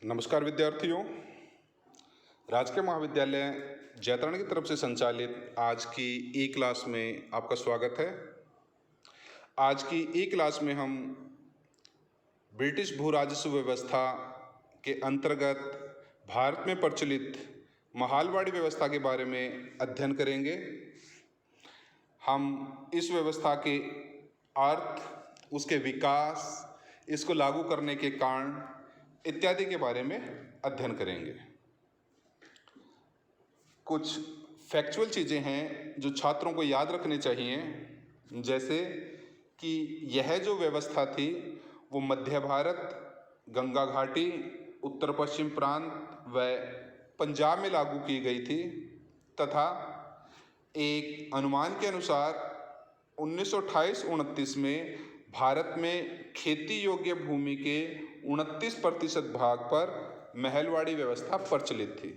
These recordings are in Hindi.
नमस्कार विद्यार्थियों। राजकीय महाविद्यालय जैतरण की तरफ से संचालित आज की ई क्लास में आपका स्वागत है। आज की ई क्लास में हम ब्रिटिश भू राजस्व व्यवस्था के अंतर्गत भारत में प्रचलित महालवाड़ी व्यवस्था के बारे में अध्ययन करेंगे। हम इस व्यवस्था के अर्थ, उसके विकास, इसको लागू करने के कारण इत्यादि के बारे में अध्ययन करेंगे। कुछ फैक्चुअल चीज़ें हैं जो छात्रों को याद रखनी चाहिए, जैसे कि यह जो व्यवस्था थी वो मध्य भारत, गंगा घाटी, उत्तर पश्चिम प्रांत व पंजाब में लागू की गई थी तथा एक अनुमान के अनुसार 1928-29 में भारत में खेती योग्य भूमि के 29% भाग पर महलवाड़ी व्यवस्था प्रचलित थी।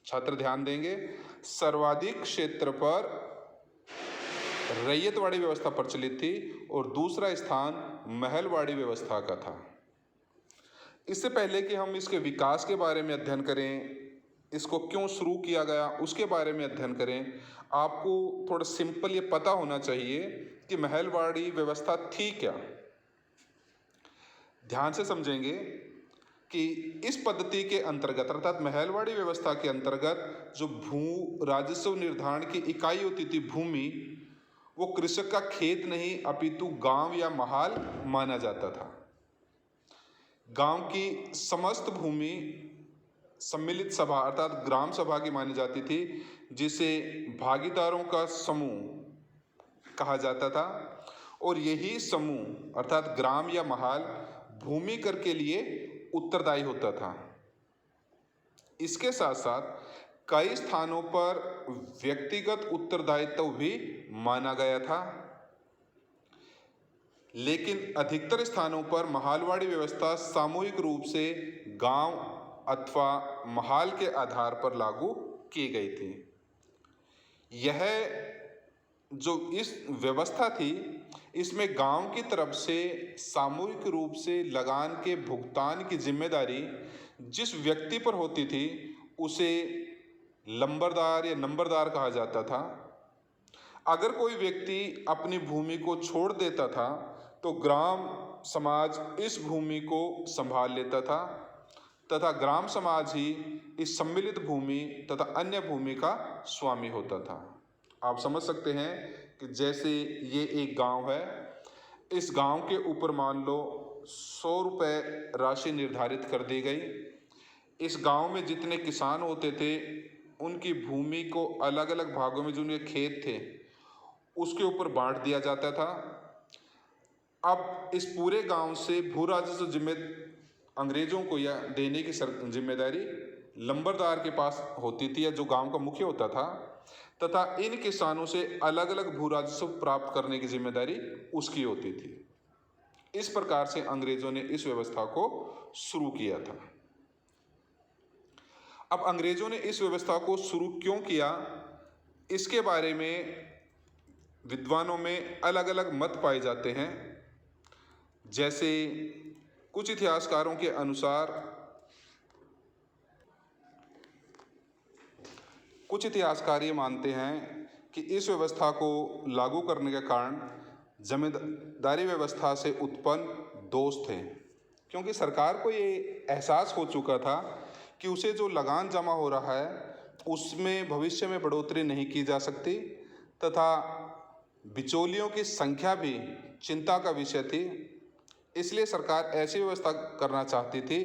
छात्र ध्यान देंगे, सर्वाधिक क्षेत्र पर रैयतवाड़ी व्यवस्था प्रचलित थी और दूसरा स्थान महलवाड़ी व्यवस्था का था। इससे पहले कि हम इसके विकास के बारे में अध्ययन करें, इसको क्यों शुरू किया गया उसके बारे में अध्ययन करें, आपको थोड़ा सिंपल ये पता होना चाहिए कि महलवाड़ी व्यवस्था थी क्या। ध्यान से समझेंगे कि इस पद्धति के अंतर्गत अर्थात महलवाड़ी व्यवस्था के अंतर्गत जो भू राजस्व निर्धारण की इकाई होती थी भूमि, वो कृषक का खेत नहीं अपितु गांव या महाल माना जाता था। गांव की समस्त भूमि सम्मिलित सभा अर्थात ग्राम सभा की मानी जाती थी, जिसे भागीदारों का समूह कहा जाता था और यही समूह अर्थात ग्राम या महाल भूमि कर के लिए उत्तरदायी होता था। इसके साथ साथ कई स्थानों पर व्यक्तिगत उत्तरदायित्व भी माना गया था, लेकिन अधिकतर स्थानों पर महालवाड़ी व्यवस्था सामूहिक रूप से गांव अथवा महाल के आधार पर लागू की गई थी। यह जो इस व्यवस्था थी, इसमें गांव की तरफ से सामूहिक रूप से लगान के भुगतान की जिम्मेदारी जिस व्यक्ति पर होती थी उसे लंबरदार या नंबरदार कहा जाता था। अगर कोई व्यक्ति अपनी भूमि को छोड़ देता था तो ग्राम समाज इस भूमि को संभाल लेता था तथा ग्राम समाज ही इस सम्मिलित भूमि तथा अन्य भूमि का स्वामी होता था। आप समझ सकते हैं कि जैसे ये एक गांव है, इस गांव के ऊपर मान लो 100 रुपये राशि निर्धारित कर दी गई। इस गांव में जितने किसान होते थे उनकी भूमि को अलग अलग भागों में जो उनके खेत थे उसके ऊपर बांट दिया जाता था। अब इस पूरे गांव से भू राजस्व अंग्रेजों को या देने की जिम्मेदारी लंबरदार के पास होती थी या जो गांव का मुखिया होता था, तथा इन किसानों से अलग अलग भू राजस्व प्राप्त करने की जिम्मेदारी उसकी होती थी। इस प्रकार से अंग्रेजों ने इस व्यवस्था को शुरू किया था। अब अंग्रेजों ने इस व्यवस्था को शुरू क्यों किया, इसके बारे में विद्वानों में अलग अलग मत पाए जाते हैं। जैसे कुछ इतिहासकारों के अनुसार कुछ इतिहासकार ये मानते हैं कि इस व्यवस्था को लागू करने के कारण जमींदारी व्यवस्था से उत्पन्न दोष थे, क्योंकि सरकार को ये एहसास हो चुका था कि उसे जो लगान जमा हो रहा है उसमें भविष्य में बढ़ोतरी नहीं की जा सकती तथा बिचौलियों की संख्या भी चिंता का विषय थी। इसलिए सरकार ऐसी व्यवस्था करना चाहती थी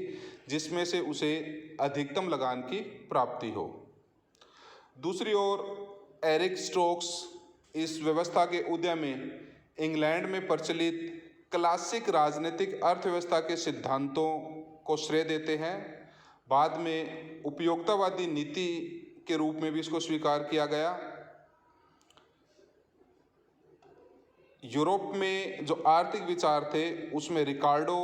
जिसमें से उसे अधिकतम लगान की प्राप्ति हो। दूसरी ओर एरिक स्टोक्स इस व्यवस्था के उदय में इंग्लैंड में प्रचलित क्लासिक राजनीतिक अर्थव्यवस्था के सिद्धांतों को श्रेय देते हैं। बाद में उपयोगितावादी नीति के रूप में भी इसको स्वीकार किया गया। यूरोप में जो आर्थिक विचार थे उसमें रिकार्डो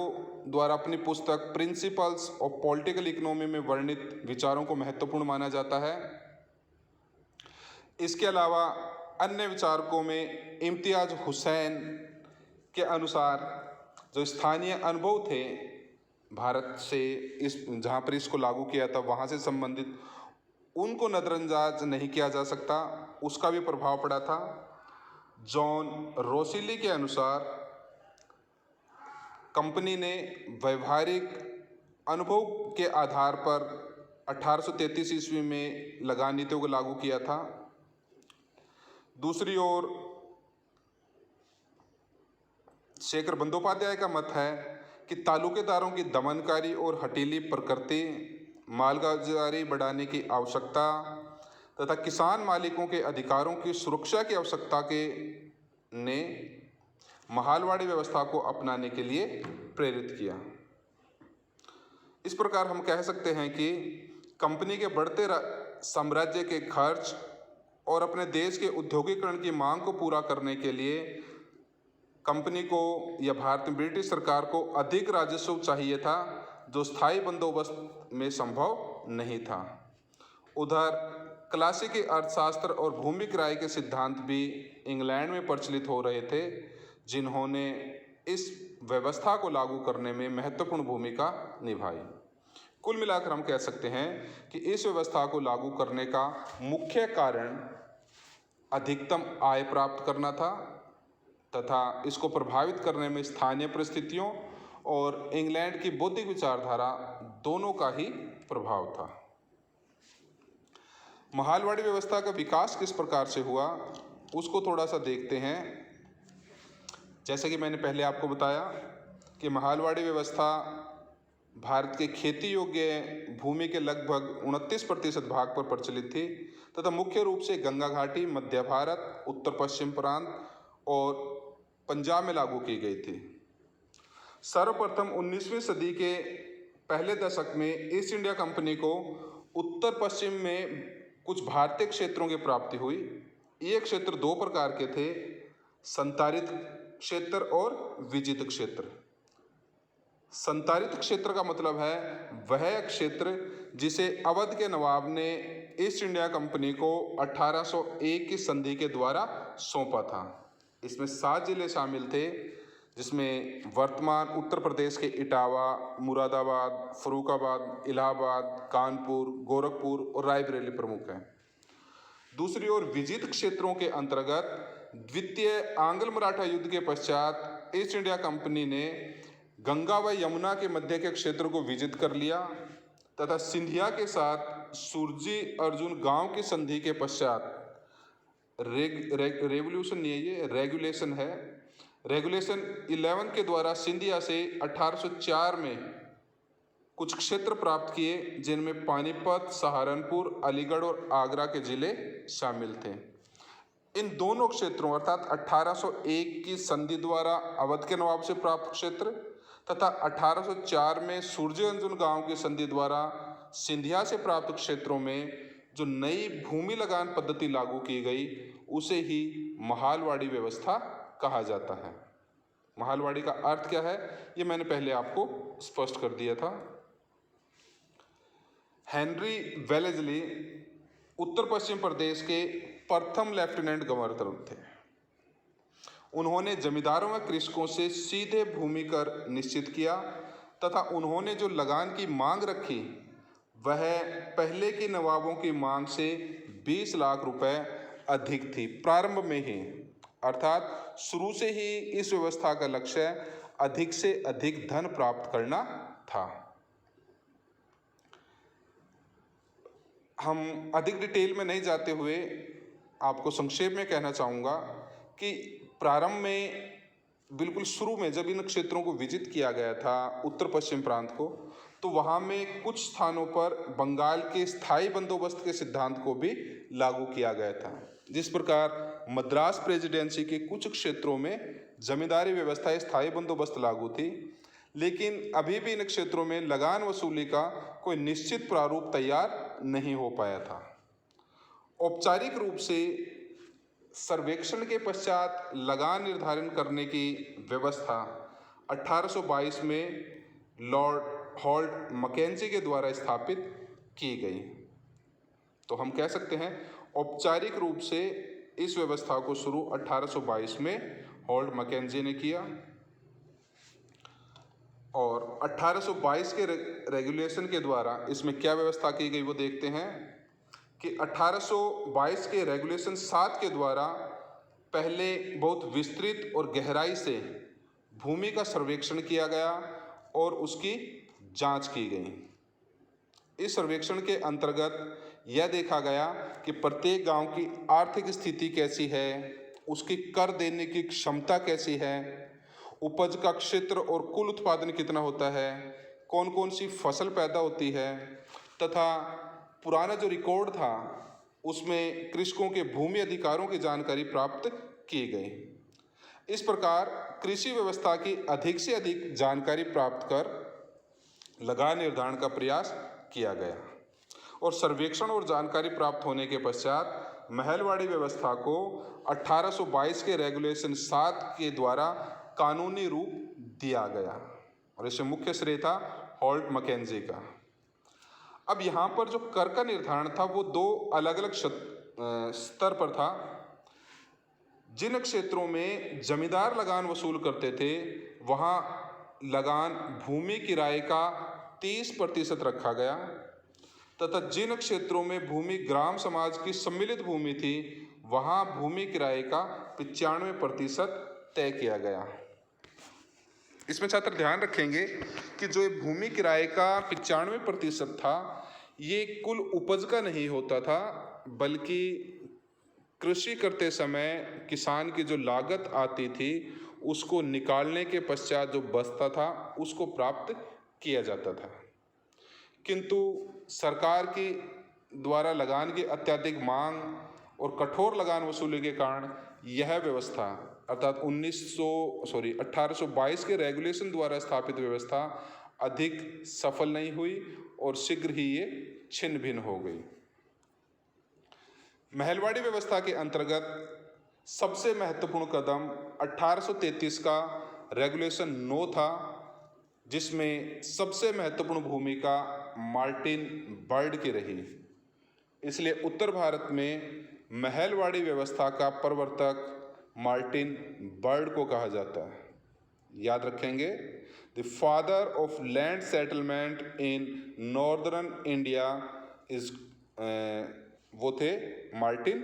द्वारा अपनी पुस्तक प्रिंसिपल्स ऑफ पॉलिटिकल इकोनॉमी में वर्णित विचारों को महत्वपूर्ण माना जाता है। इसके अलावा अन्य विचारकों में इम्तियाज हुसैन के अनुसार जो स्थानीय अनुभव थे भारत से इस जहाँ पर इसको लागू किया था वहाँ से संबंधित, उनको नज़रअंदाज नहीं किया जा सकता, उसका भी प्रभाव पड़ा था। जॉन रोसिली के अनुसार कंपनी ने व्यवहारिक अनुभव के आधार पर 1833 ईस्वी में लगान नीतियों को लागू किया था। दूसरी ओर शेखर बंदोपाध्याय का मत है कि तालुकेदारों की दमनकारी और हठीली प्रकृति, मालगाजारी बढ़ाने की आवश्यकता तथा किसान मालिकों के अधिकारों की सुरक्षा की आवश्यकता के ने महालवाड़ी व्यवस्था को अपनाने के लिए प्रेरित किया। इस प्रकार हम कह सकते हैं कि कंपनी के बढ़ते साम्राज्य के खर्च और अपने देश के उद्योगीकरण की मांग को पूरा करने के लिए कंपनी को या भारतीय ब्रिटिश सरकार को अधिक राजस्व चाहिए था, जो स्थायी बंदोबस्त में संभव नहीं था। उधर क्लासिकी अर्थशास्त्र और भूमि किराए के सिद्धांत भी इंग्लैंड में प्रचलित हो रहे थे, जिन्होंने इस व्यवस्था को लागू करने में महत्वपूर्ण भूमिका निभाई। कुल मिलाकर हम कह सकते हैं कि इस व्यवस्था को लागू करने का मुख्य कारण अधिकतम आय प्राप्त करना था तथा इसको प्रभावित करने में स्थानीय परिस्थितियों और इंग्लैंड की बौद्धिक विचारधारा दोनों का ही प्रभाव था। महालवाड़ी व्यवस्था का विकास किस प्रकार से हुआ उसको थोड़ा सा देखते हैं। जैसे कि मैंने पहले आपको बताया कि महालवाड़ी व्यवस्था भारत के खेती योग्य भूमि के लगभग 29% भाग पर प्रचलित थी तथा मुख्य रूप से गंगा घाटी, मध्य भारत, उत्तर पश्चिम प्रांत और पंजाब में लागू की गई थी। सर्वप्रथम 19वीं सदी के पहले दशक में ईस्ट इंडिया कंपनी को उत्तर पश्चिम में कुछ भारतीय क्षेत्रों की प्राप्ति हुई। ये क्षेत्र दो प्रकार के थे, संतारित क्षेत्र और विजित क्षेत्र। संतारित क्षेत्र का मतलब है वह क्षेत्र जिसे अवध के नवाब ने ईस्ट इंडिया कंपनी को 1801 की संधि के द्वारा सौंपा था। इसमें 7 जिले शामिल थे, जिसमें वर्तमान उत्तर प्रदेश के इटावा, मुरादाबाद, फर्रुखाबाद, इलाहाबाद, कानपुर, गोरखपुर और रायबरेली प्रमुख हैं। दूसरी ओर विजित क्षेत्रों के अंतर्गत द्वितीय आंग्ल मराठा युद्ध के पश्चात ईस्ट इंडिया कंपनी ने गंगा व यमुना के मध्य के क्षेत्र को विजित कर लिया तथा सिंधिया के साथ सुरजी अर्जुन गांव की संधि के पश्चात रेवोल्यूशन नहीं है, ये रेगुलेशन है। रेगुलेशन 11 के द्वारा सिंधिया से 1804 में कुछ क्षेत्र प्राप्त किए, जिनमें पानीपत, सहारनपुर, अलीगढ़ और आगरा के जिले शामिल थे। इन दोनों क्षेत्रों अर्थात 1801 की संधि द्वारा अवध के नवाब से प्राप्त क्षेत्र तथा 1804 में सूरजी अर्जुन गांव की संधि द्वारा सिंधिया से प्राप्त क्षेत्रों में जो नई भूमि लगान पद्धति लागू की गई उसे ही महालवाड़ी व्यवस्था कहा जाता है। महालवाड़ी का अर्थ क्या है ये मैंने पहले आपको स्पष्ट कर दिया था। हेनरी वेलेस्ली उत्तर पश्चिम प्रदेश के प्रथम लेफ्टिनेंट गवर्नर थे। उन्होंने जमींदारों व कृषकों से सीधे भूमि कर निश्चित किया तथा उन्होंने जो लगान की मांग रखी वह पहले के नवाबों की मांग से 20 लाख रुपए अधिक थी प्रारंभ में ही, अर्थात शुरू से ही इस व्यवस्था का लक्ष्य अधिक से अधिक धन प्राप्त करना था। हम अधिक डिटेल में नहीं जाते हुए आपको संक्षेप में कहना चाहूँगा कि प्रारंभ में बिल्कुल शुरू में जब इन क्षेत्रों को विजित किया गया था उत्तर पश्चिम प्रांत को, तो वहाँ में कुछ स्थानों पर बंगाल के स्थायी बंदोबस्त के सिद्धांत को भी लागू किया गया था। जिस प्रकार मद्रास प्रेसिडेंसी के कुछ क्षेत्रों में जमींदारी व्यवस्था स्थायी बंदोबस्त लागू थी, लेकिन अभी भी इन क्षेत्रों में लगान वसूली का कोई निश्चित प्रारूप तैयार नहीं हो पाया था। औपचारिक रूप से सर्वेक्षण के पश्चात लगान निर्धारण करने की व्यवस्था 1822 में लॉर्ड हॉल्ट मैकेंजी के द्वारा स्थापित की गई। तो हम कह सकते हैं औपचारिक रूप से इस व्यवस्था को शुरू 1822 में हॉल्ट मैकेंजी ने किया। और 1822 के रेगुलेशन के द्वारा इसमें क्या व्यवस्था की गई वो देखते हैं कि 1822 के रेगुलेशन 7 के द्वारा पहले बहुत विस्तृत और गहराई से भूमि का सर्वेक्षण किया गया और उसकी जांच की गई। इस सर्वेक्षण के अंतर्गत यह देखा गया कि प्रत्येक गांव की आर्थिक स्थिति कैसी है, उसकी कर देने की क्षमता कैसी है, उपज का क्षेत्र और कुल उत्पादन कितना होता है, कौन कौन सी फसल पैदा होती है, तथा पुराना जो रिकॉर्ड था उसमें कृषकों के भूमि अधिकारों की जानकारी प्राप्त की गई। इस प्रकार कृषि व्यवस्था की अधिक से अधिक जानकारी प्राप्त कर लगान निर्धारण का प्रयास किया गया और सर्वेक्षण और जानकारी प्राप्त होने के पश्चात महलवाड़ी व्यवस्था को 1822 के रेगुलेशन 7 के द्वारा कानूनी रूप दिया गया और इसमें मुख्य श्रेय था हॉल्ट मैकेंजी का। अब यहाँ पर जो कर का निर्धारण था वो दो अलग अलग स्तर पर था। जिन क्षेत्रों में जमींदार लगान वसूल करते थे वहाँ लगान भूमि किराए का 30% रखा गया तथा जिन क्षेत्रों में भूमि ग्राम समाज की सम्मिलित भूमि थी वहाँ भूमि किराए का 95% तय किया गया। इसमें छात्र ध्यान रखेंगे कि जो ये भूमि किराए का 95% था ये कुल उपज का नहीं होता था, बल्कि कृषि करते समय किसान की जो लागत आती थी उसको निकालने के पश्चात जो बचता था उसको प्राप्त किया जाता था। किंतु सरकार की द्वारा लगान की अत्यधिक मांग और कठोर लगान वसूली के कारण यह व्यवस्था अर्थात 1822 के रेगुलेशन द्वारा स्थापित व्यवस्था अधिक सफल नहीं हुई और शीघ्र ही ये छिन्न भिन्न हो गई। महलवाड़ी व्यवस्था के अंतर्गत सबसे महत्वपूर्ण कदम 1833 का रेगुलेशन 9 था, जिसमें सबसे महत्वपूर्ण भूमिका मार्टिन बर्ड की रही। इसलिए उत्तर भारत में महलवाड़ी व्यवस्था का प्रवर्तक मार्टिन बर्ड को कहा जाता है। याद रखेंगे, the father of land settlement in northern India is वो थे मार्टिन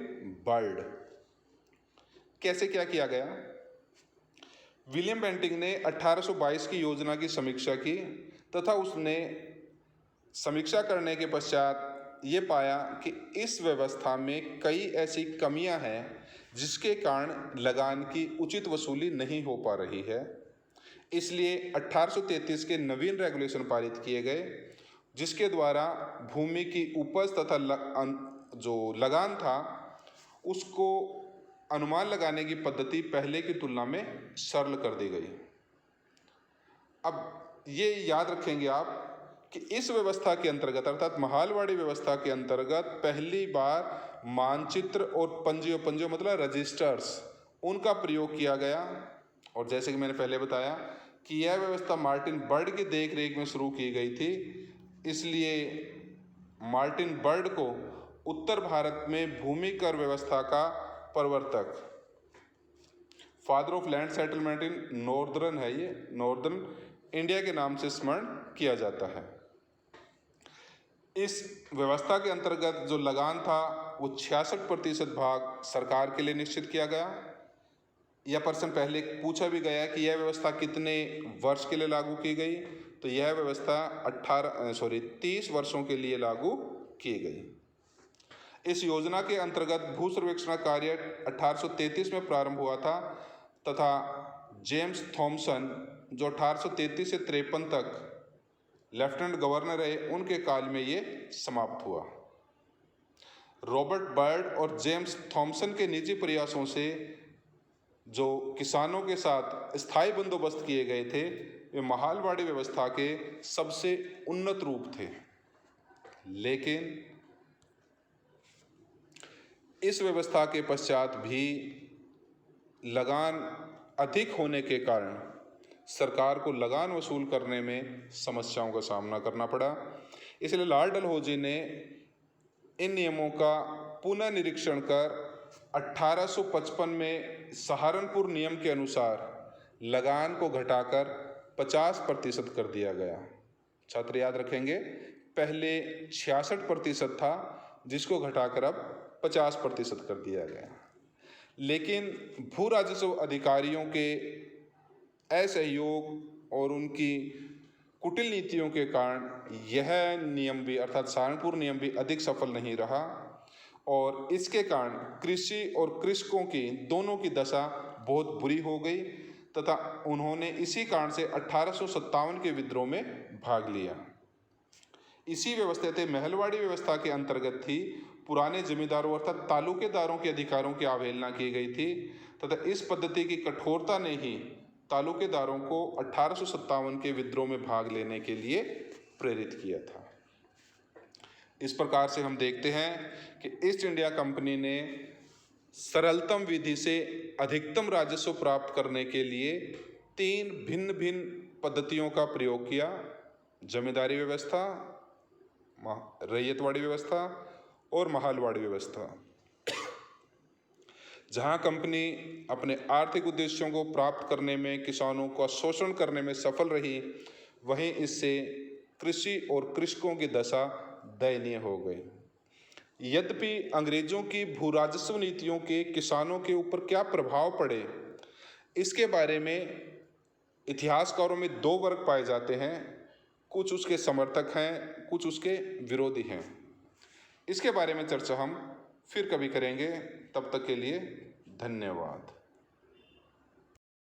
बर्ड। कैसे क्या किया गया? विलियम बेंटिंग ने 1822 की योजना की समीक्षा की तथा उसने समीक्षा करने के पश्चात ये पाया कि इस व्यवस्था में कई ऐसी कमियां हैं जिसके कारण लगान की उचित वसूली नहीं हो पा रही है। इसलिए 1833 के नवीन रेगुलेशन पारित किए गए, जिसके द्वारा भूमि की उपज तथा जो लगान था उसको अनुमान लगाने की पद्धति पहले की तुलना में सरल कर दी गई। अब ये याद रखेंगे आप कि इस व्यवस्था के अंतर्गत अर्थात महलवाड़ी व्यवस्था के अंतर्गत पहली बार मानचित्र और पंजियों मतलब रजिस्टर्स उनका प्रयोग किया गया। और जैसे कि मैंने पहले बताया कि यह व्यवस्था मार्टिन बर्ड की देखरेख में शुरू की गई थी, इसलिए मार्टिन बर्ड को उत्तर भारत में भूमि कर व्यवस्था का प्रवर्तक, father of land settlement in northern है, ये नॉर्दर्न इंडिया के नाम से स्मरण किया जाता है। इस व्यवस्था के अंतर्गत जो लगान था वो 66% भाग सरकार के लिए निश्चित किया गया। यह प्रश्न पहले पूछा भी गया कि यह व्यवस्था कितने वर्ष के लिए लागू की गई, तो यह व्यवस्था 30 वर्षों के लिए लागू की गई। इस योजना के अंतर्गत भू सर्वेक्षण कार्य 1833 में प्रारंभ हुआ था तथा जेम्स थॉमसन जो 1833 से 53 तक लेफ्टिनेंट गवर्नर रहे, उनके काल में ये समाप्त हुआ। रॉबर्ट बर्ड और जेम्स थॉमसन के निजी प्रयासों से जो किसानों के साथ स्थायी बंदोबस्त किए गए थे वे महलवाड़ी व्यवस्था के सबसे उन्नत रूप थे, लेकिन इस व्यवस्था के पश्चात भी लगान अधिक होने के कारण सरकार को लगान वसूल करने में समस्याओं का सामना करना पड़ा। इसलिए लॉर्ड डलहौजी ने इन नियमों का पुनः निरीक्षण कर 1855 में सहारनपुर नियम के अनुसार लगान को घटाकर 50% कर दिया गया। छात्र याद रखेंगे, पहले 66% था, जिसको घटाकर अब 50% कर दिया गया। लेकिन भू राजस्व अधिकारियों के असहयोग और उनकी कुटिल नीतियों के कारण यह नियम भी, अर्थात सहारनपुर नियम भी अधिक सफल नहीं रहा और इसके कारण कृषि और कृषकों की दोनों की दशा बहुत बुरी हो गई तथा उन्होंने इसी कारण से 1857 के विद्रोह में भाग लिया। इसी व्यवस्था थे महलवाड़ी व्यवस्था के अंतर्गत थी पुराने जमींदारों अर्थात तालुकेदारों के अधिकारों की अवहेलना की गई थी तथा इस पद्धति की कठोरता ने ही तालुकेदारों को 1857 के विद्रोह में भाग लेने के लिए प्रेरित किया था। इस प्रकार से हम देखते हैं कि ईस्ट इंडिया कंपनी ने सरलतम विधि से अधिकतम राजस्व प्राप्त करने के लिए 3 भिन्न भिन्न पद्धतियों का प्रयोग किया: जमींदारी व्यवस्था, रैयतवाड़ी व्यवस्था और महालवाड़ी व्यवस्था। जहां कंपनी अपने आर्थिक उद्देश्यों को प्राप्त करने में किसानों का शोषण करने में सफल रही, वहीं इससे कृषि और कृषकों की दशा दयनीय हो गई। यद्यपि अंग्रेजों की भू राजस्व नीतियों के किसानों के ऊपर क्या प्रभाव पड़े, इसके बारे में इतिहासकारों में 2 वर्ग पाए जाते हैं। कुछ उसके समर्थक हैं, कुछ उसके विरोधी हैं। इसके बारे में चर्चा हम फिर कभी करेंगे। तब तक के लिए धन्यवाद।